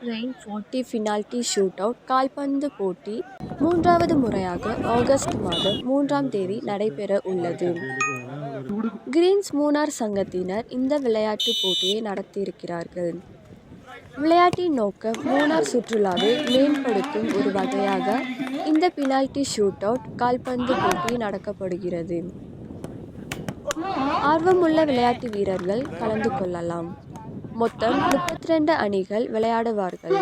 Rain 40 penalty ஷூட்டவுட் கால்பந்து போட்டி மூன்றாவது முறையாக ஆகஸ்ட் மாதம் 3ஆம் தேதி நடைபெற உள்ளது. கிரீன்ஸ் மூணார் சங்கத்தினர் இந்த விளையாட்டுப் போட்டியை நடத்தியிருக்கிறார்கள். விளையாட்டின் நோக்கம் மூணார் சுற்றுலாவை மேம்படுத்தும் ஒரு வகையாக இந்த பெனால்டி ஷூட்டவுட் கால்பந்து போட்டி நடத்தப்படுகிறது. ஆர்வமுள்ள விளையாட்டு வீரர்கள் கலந்து கொள்ளலாம். மொத்தம் 32 அணிகள் விளையாடுவார்கள்.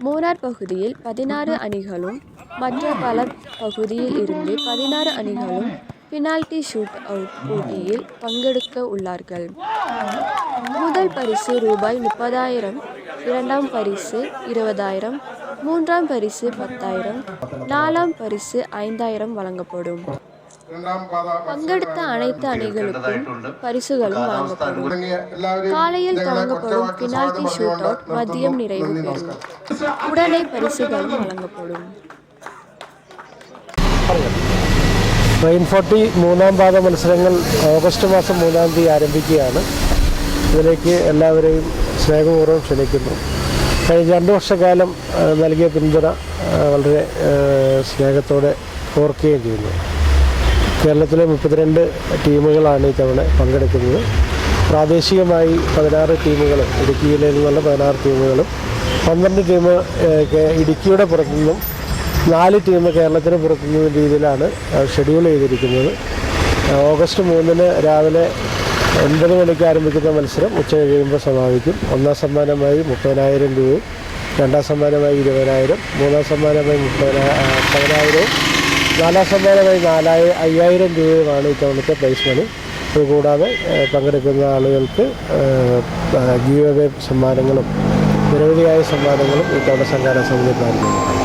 மூணார் பகுதியில் 16 அணிகளும் மற்ற பல பகுதியில் இருந்து 16 அணிகளும் பெனால்டி ஷூட் அவுட் போட்டியில் பங்கெடுக்க உள்ளார்கள். முதல் பரிசு ரூபாய் 30,000, இரண்டாம் பரிசு 20,000, மூன்றாம் பரிசு 10,000, நாலாம் பரிசு 5,000 வழங்கப்படும். பங்கெடுத்த அனைத்து அணிகளுக்கும் பரிசுகளும் வழங்கப்படும். காலையில் தொடங்கப்படும் பெனால்டி ஷூட் அவுட் மதியம் நிறைவு பெறும். உடனே பரிசுகளும் வழங்கப்படும். റെയിൻ 40 മൂന്നാം പാദ മത്സരങ്ങൾ ഓഗസ്റ്റ് മാസം 3-ാം തീയതി ആരംഭിക്കുകയാണ്. ഇതിലേക്ക് എല്ലാവരെയും സ്നേഹപൂർവ്വം ക്ഷണിക്കുന്നു. കഴിഞ്ഞ 2 വർഷക്കാലം നൽകിയ പിന്തുണ വളരെ സ്നേഹത്തോടെ ഓർക്കുകയും ചെയ്യുന്നു. കേരളത്തിലെ 32 ടീമുകളാണ് ഇത്തവണ പങ്കെടുക്കുന്നത്. പ്രാദേശികമായി 16 ടീമുകളും ഇടുക്കി ജില്ലയിൽ നിന്നുള്ള 16 ടീമുകളും 12 ടീം ഇടുക്കിയുടെ പുറത്തുനിന്നും 4 ടീം കേരളത്തിന് പുറത്തുനിന്നും രീതിയിലാണ് ഷെഡ്യൂൾ ചെയ്തിരിക്കുന്നത്. ഓഗസ്റ്റ് 3-ന് രാവിലെ 9 മണിക്ക് ആരംഭിക്കുന്ന മത്സരം ഉച്ച കഴിയുമ്പോൾ സമാപിക്കും. ഒന്നാം സമ്മാനമായി 30,000 രൂപയും, രണ്ടാം സമ്മാനമായി 20,000, മൂന്നാം സമ്മാനമായി 10,000, നാലാം സമ്മാനമായി 5,000 രൂപയുമാണ് ഇത്തവണത്തെ പ്രൈസ് മണി. അതുകൂടാതെ പങ്കെടുക്കുന്ന ആളുകൾക്ക് ഗീവ് അവേ സമ്മാനങ്ങളും നിരവധിയായ സമ്മാനങ്ങളും ഇത്തവണ സംഘാടന സമിതി നൽകുന്നു.